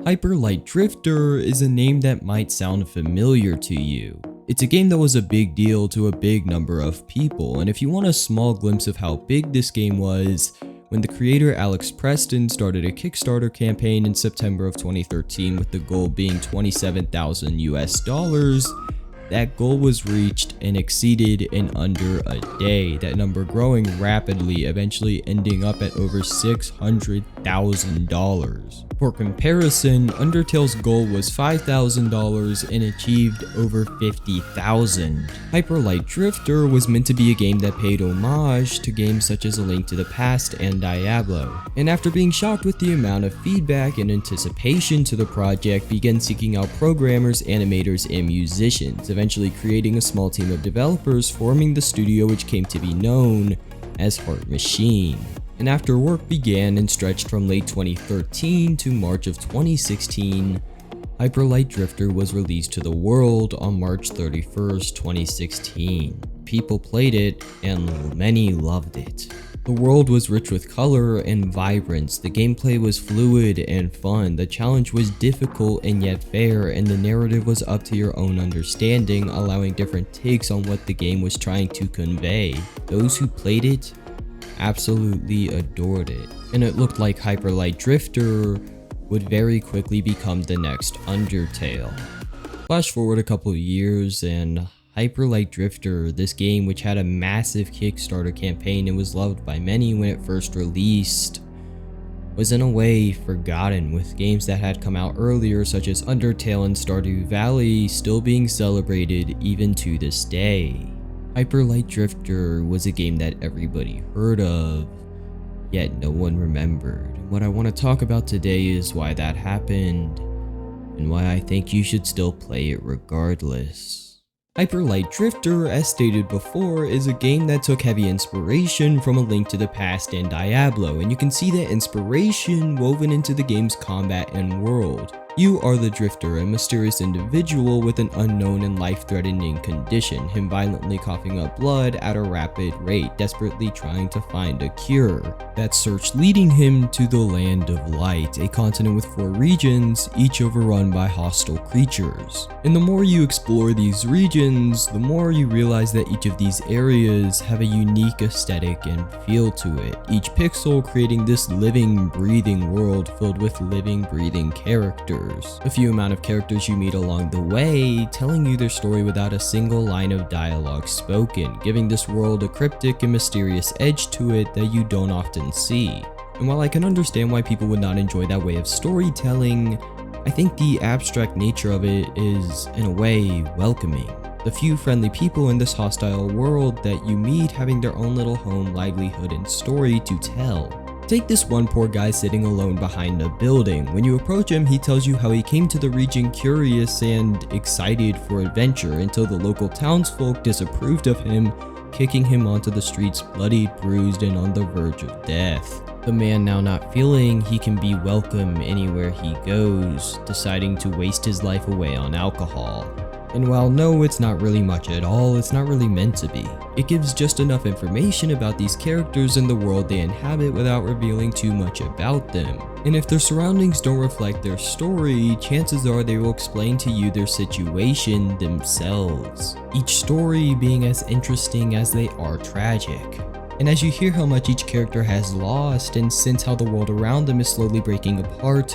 Hyper Light Drifter is a name that might sound familiar to you. It's a game that was a big deal to a big number of people, and if you want a small glimpse of how big this game was, when the creator Alex Preston started a Kickstarter campaign in September of 2013 with the goal being $27,000 US, that goal was reached and exceeded in under a day, that number growing rapidly, eventually ending up at over $600,000. For comparison, Undertale's goal was $5,000 and achieved over $50,000. Hyper Light Drifter was meant to be a game that paid homage to games such as A Link to the Past and Diablo, and after being shocked with the amount of feedback and anticipation to the project, began seeking out programmers, animators, and musicians, eventually creating a small team of developers, forming the studio which came to be known as Heart Machine. And after work began and stretched from late 2013 to March of 2016, Hyper Light Drifter was released to the world on March 31st, 2016. People played it and many loved it. The world was rich with color and vibrance, the gameplay was fluid and fun, the challenge was difficult and yet fair, and the narrative was up to your own understanding, allowing different takes on what the game was trying to convey. Those who played it absolutely adored it, and it looked like Hyper Light Drifter would very quickly become the next Undertale. Flash forward a couple of years and Hyper Light Drifter, this game which had a massive Kickstarter campaign and was loved by many when it first released, was in a way forgotten, with games that had come out earlier such as Undertale and Stardew Valley still being celebrated even to this day. Hyper Light Drifter was a game that everybody heard of, yet no one remembered. And what I want to talk about today is why that happened, and why I think you should still play it regardless. Hyper Light Drifter, as stated before, is a game that took heavy inspiration from A Link to the Past and Diablo, and you can see that inspiration woven into the game's combat and world. You are the Drifter, a mysterious individual with an unknown and life-threatening condition, him violently coughing up blood at a rapid rate, desperately trying to find a cure. That search leading him to the Land of Light, a continent with 4 regions, each overrun by hostile creatures. And the more you explore these regions, the more you realize that each of these areas have a unique aesthetic and feel to it, each pixel creating this living, breathing world filled with living, breathing characters. A few amount of characters you meet along the way, telling you their story without a single line of dialogue spoken, giving this world a cryptic and mysterious edge to it that you don't often see. And while I can understand why people would not enjoy that way of storytelling, I think the abstract nature of it is, in a way, welcoming. The few friendly people in this hostile world that you meet having their own little home, livelihood, and story to tell. Take this one poor guy sitting alone behind a building. When you approach him, he tells you how he came to the region curious and excited for adventure until the local townsfolk disapproved of him, kicking him onto the streets bloodied, bruised, and on the verge of death. The man, now not feeling he can be welcome anywhere he goes, deciding to waste his life away on alcohol. And while no, it's not really much at all, it's not really meant to be. It gives just enough information about these characters and the world they inhabit without revealing too much about them. And if their surroundings don't reflect their story, chances are they will explain to you their situation themselves. Each story being as interesting as they are tragic. And as you hear how much each character has lost and sense how the world around them is slowly breaking apart,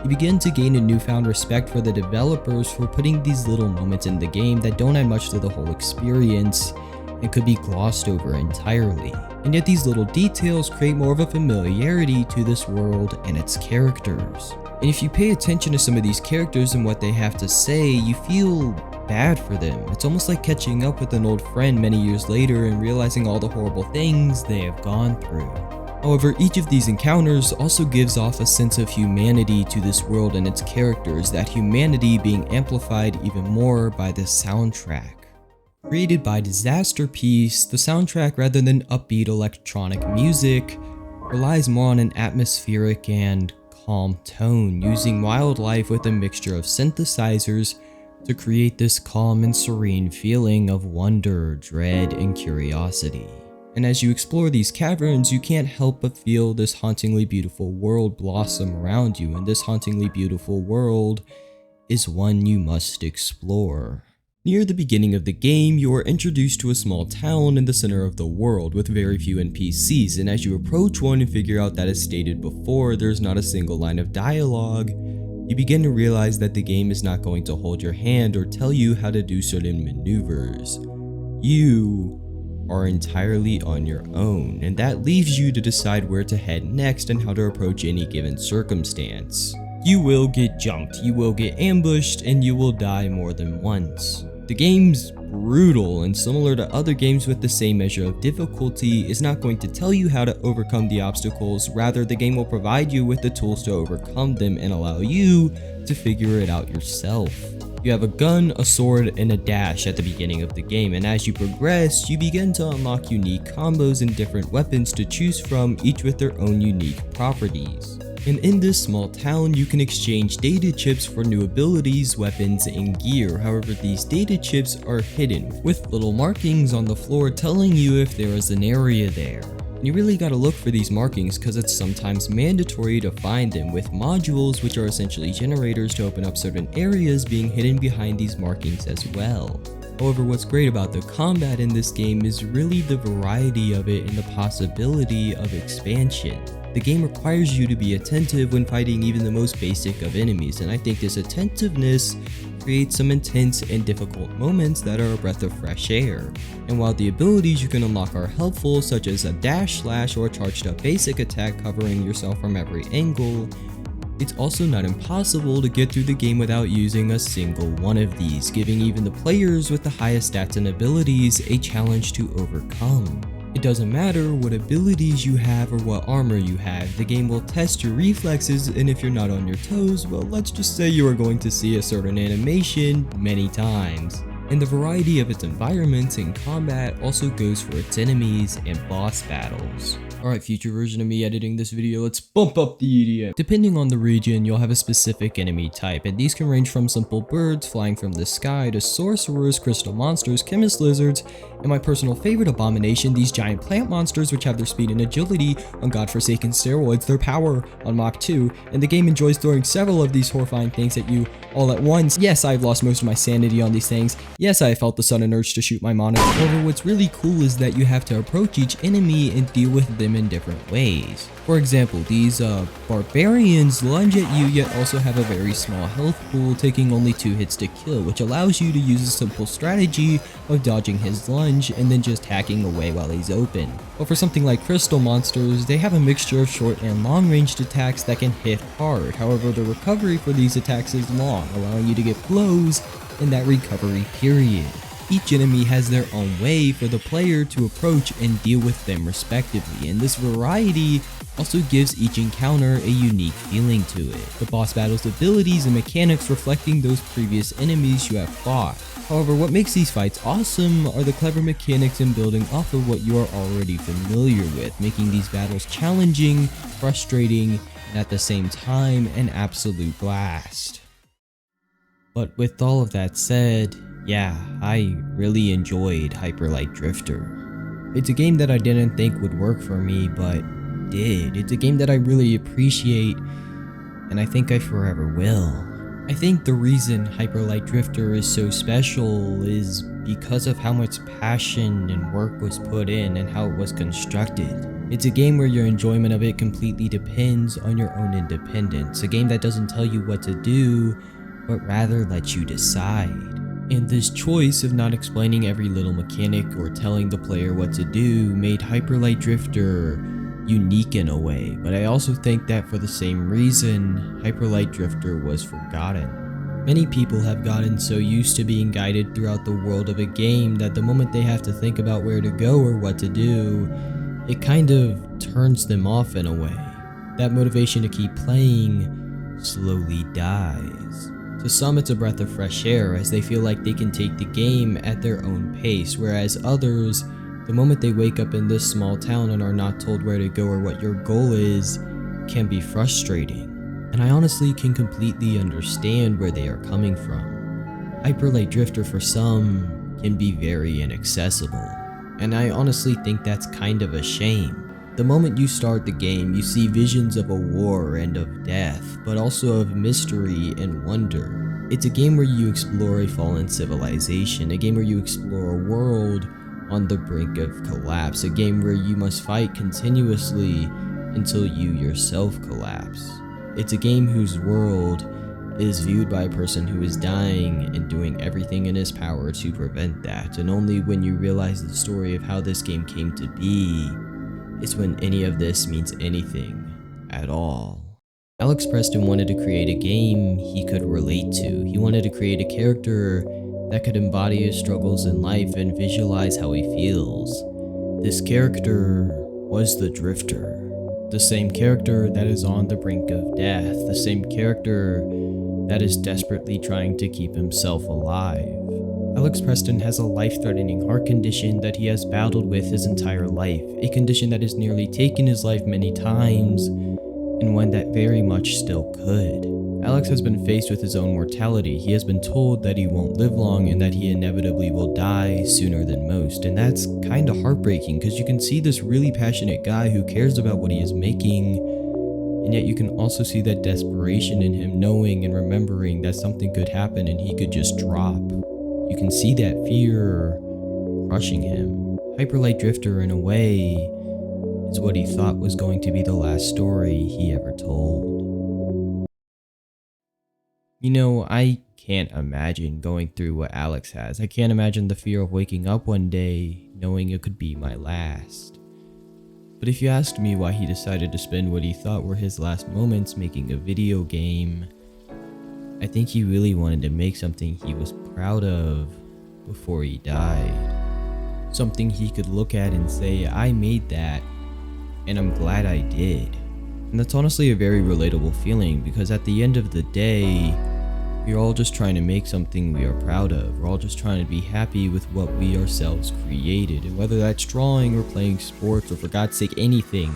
you begin to gain a newfound respect for the developers for putting these little moments in the game that don't add much to the whole experience and could be glossed over entirely. And yet these little details create more of a familiarity to this world and its characters. And if you pay attention to some of these characters and what they have to say, you feel bad for them. It's almost like catching up with an old friend many years later and realizing all the horrible things they have gone through. However, each of these encounters also gives off a sense of humanity to this world and its characters, that humanity being amplified even more by the soundtrack. Created by Disasterpeace, the soundtrack, rather than upbeat electronic music, relies more on an atmospheric and calm tone, using wildlife with a mixture of synthesizers to create this calm and serene feeling of wonder, dread, and curiosity. And as you explore these caverns, you can't help but feel this hauntingly beautiful world blossom around you, and this hauntingly beautiful world is one you must explore. Near the beginning of the game, you are introduced to a small town in the center of the world with very few NPCs, and as you approach one and figure out that, as stated before, there's not a single line of dialogue, you begin to realize that the game is not going to hold your hand or tell you how to do certain maneuvers. You are entirely on your own, and that leaves you to decide where to head next and how to approach any given circumstance. You will get jumped, you will get ambushed, and you will die more than once. The game's brutal, and similar to other games with the same measure of difficulty, is not going to tell you how to overcome the obstacles. Rather, the game will provide you with the tools to overcome them and allow you to figure it out yourself. You have a gun, a sword, and a dash at the beginning of the game, and as you progress, you begin to unlock unique combos and different weapons to choose from, each with their own unique properties. And in this small town, you can exchange data chips for new abilities, weapons, and gear. However, these data chips are hidden, with little markings on the floor telling you if there is an area there. And you really gotta look for these markings because it's sometimes mandatory to find them, with modules, which are essentially generators to open up certain areas, being hidden behind these markings as well. However, what's great about the combat in this game is really the variety of it and the possibility of expansion. The game requires you to be attentive when fighting even the most basic of enemies, and I think this attentiveness creates some intense and difficult moments that are a breath of fresh air. And while the abilities you can unlock are helpful, such as a dash slash or a charged up basic attack covering yourself from every angle, it's also not impossible to get through the game without using a single one of these, giving even the players with the highest stats and abilities a challenge to overcome. It doesn't matter what abilities you have or what armor you have, the game will test your reflexes, and if you're not on your toes, well, let's just say you are going to see a certain animation many times. And the variety of its environments and combat also goes for its enemies and boss battles. Alright, future version of me editing this video, let's bump up the EDM. Depending on the region, you'll have a specific enemy type, and these can range from simple birds flying from the sky to sorcerers, crystal monsters, chemist lizards, and my personal favorite abomination, these giant plant monsters which have their speed and agility on godforsaken steroids, their power on Mach 2, and the game enjoys throwing several of these horrifying things at you all at once. Yes, I've lost most of my sanity on these things. Yes, I felt the sudden urge to shoot my monitor. However, what's really cool is that you have to approach each enemy and deal with them in different ways. For example, these barbarians lunge at you yet also have a very small health pool, taking only 2 hits to kill, which allows you to use a simple strategy of dodging his lunge and then just hacking away while he's open. But for something like crystal monsters, they have a mixture of short and long ranged attacks that can hit hard. However, the recovery for these attacks is long, allowing you to get blows in that recovery period. Each enemy has their own way for the player to approach and deal with them respectively, and this variety also gives each encounter a unique feeling to it, the boss battle's abilities and mechanics reflecting those previous enemies you have fought. However, what makes these fights awesome are the clever mechanics in building off of what you are already familiar with, making these battles challenging, frustrating, and at the same time an absolute blast. But with all of that said, yeah, I really enjoyed Hyper Light Drifter. It's a game that I didn't think would work for me, but did. It's a game that I really appreciate, and I think I forever will. I think the reason Hyper Light Drifter is so special is because of how much passion and work was put in and how it was constructed. It's a game where your enjoyment of it completely depends on your own independence, a game that doesn't tell you what to do, but rather lets you decide. And this choice of not explaining every little mechanic or telling the player what to do made Hyper Light Drifter unique in a way, but I also think that for the same reason, Hyper Light Drifter was forgotten. Many people have gotten so used to being guided throughout the world of a game that the moment they have to think about where to go or what to do, it kind of turns them off in a way. That motivation to keep playing slowly dies. To some, it's a breath of fresh air as they feel like they can take the game at their own pace, whereas others, the moment they wake up in this small town and are not told where to go or what your goal is, can be frustrating. And I honestly can completely understand where they are coming from. Hyper Light Drifter for some can be very inaccessible. and I honestly think that's kind of a shame. The moment you start the game, you see visions of a war and of death, but also of mystery and wonder. It's a game where you explore a fallen civilization, a game where you explore a world on the brink of collapse, a game where you must fight continuously until you yourself collapse. It's a game whose world is viewed by a person who is dying and doing everything in his power to prevent that, and only when you realize the story of how this game came to be is when any of this means anything at all. Alex Preston wanted to create a game he could relate to. He wanted to create a character that could embody his struggles in life and visualize how he feels. This character was the Drifter, the same character that is on the brink of death, the same character that is desperately trying to keep himself alive. Alex Preston has a life-threatening heart condition that he has battled with his entire life, a condition that has nearly taken his life many times, and one that very much still could. Alex has been faced with his own mortality. He has been told that he won't live long and that he inevitably will die sooner than most, and that's kinda heartbreaking because you can see this really passionate guy who cares about what he is making, and yet you can also see that desperation in him, knowing and remembering that something could happen and he could just drop. You can see that fear crushing him. Hyperlight Drifter, in a way, is what he thought was going to be the last story he ever told. You know, I can't imagine going through what Alex has. I can't imagine the fear of waking up one day knowing it could be my last. But if you asked me why he decided to spend what he thought were his last moments making a video game, I think he really wanted to make something he was proud of before he died. Something he could look at and say, I made that, and I'm glad I did. And that's honestly a very relatable feeling, because at the end of the day, we're all just trying to make something we are proud of. We're all just trying to be happy with what we ourselves created, and whether that's drawing or playing sports or for God's sake anything,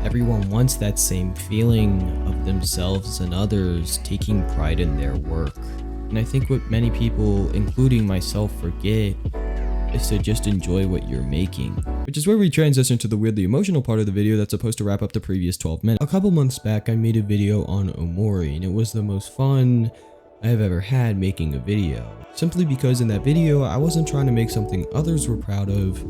everyone wants that same feeling of themselves and others taking pride in their work. And I think what many people, including myself, forget is to just enjoy what you're making. Which is where we transition to the weirdly emotional part of the video that's supposed to wrap up the previous 12 minutes. A couple months back, I made a video on Omori, and it was the most fun I have ever had making a video. Simply because in that video, I wasn't trying to make something others were proud of.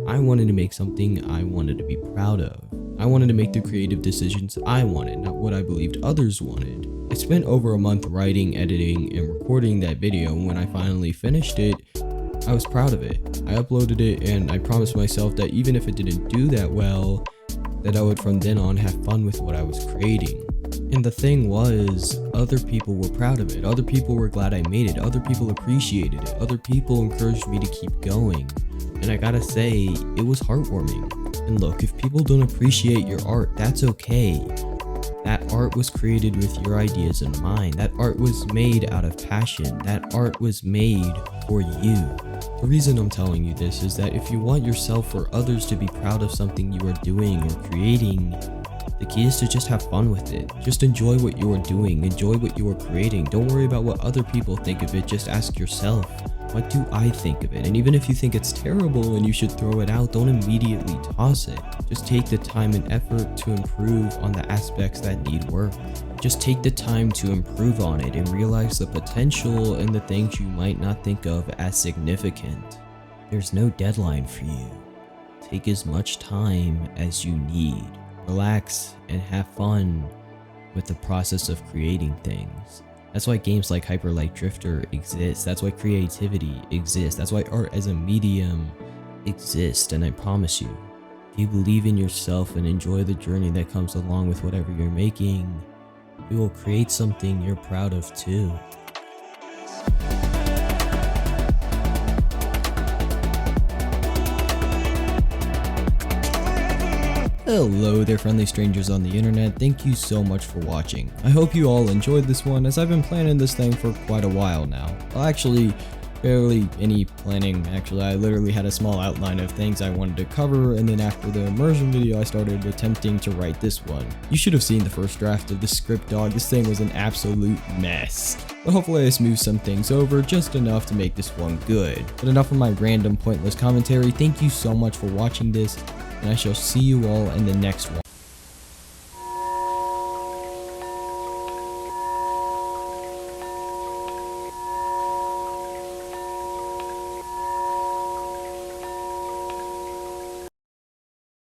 I wanted to make something I wanted to be proud of. I wanted to make the creative decisions I wanted, not what I believed others wanted. I spent over a month writing, editing, and recording that video, and when I finally finished it, I was proud of it. I uploaded it, and I promised myself that even if it didn't do that well, that I would from then on have fun with what I was creating. And the thing was, other people were proud of it. Other people were glad I made it. Other people appreciated it. Other people encouraged me to keep going. And I gotta say, it was heartwarming. And look, if people don't appreciate your art, that's okay. That art was created with your ideas in mind. That art was made out of passion. That art was made for you. The reason I'm telling you this is that if you want yourself or others to be proud of something you are doing or creating, the key is to just have fun with it. Just enjoy what you are doing. Enjoy what you are creating. Don't worry about what other people think of it. Just ask yourself, what do I think of it? And even if you think it's terrible and you should throw it out, don't immediately toss it. Just take the time and effort to improve on the aspects that need work. Just take the time to improve on it and realize the potential and the things you might not think of as significant. There's no deadline for you. Take as much time as you need. Relax and have fun with the process of creating things. That's why games like Hyperlight Drifter exist. That's why creativity exists. That's why art as a medium exists. And I promise you, if you believe in yourself and enjoy the journey that comes along with whatever you're making, you will create something you're proud of too. Hello there, friendly strangers on the internet. Thank you so much for watching. I hope you all enjoyed this one, as I've been planning this thing for quite a while now. Well, actually, Barely any planning, actually. I literally had a small outline of things I wanted to cover, and then after the immersion video I started attempting to write this one. You should have seen the first draft of the script, dog. This thing was an absolute mess. But hopefully I smoothed some things over just enough to make this one good. But enough of my random pointless commentary. Thank you so much for watching this, and I shall see you all in the next one.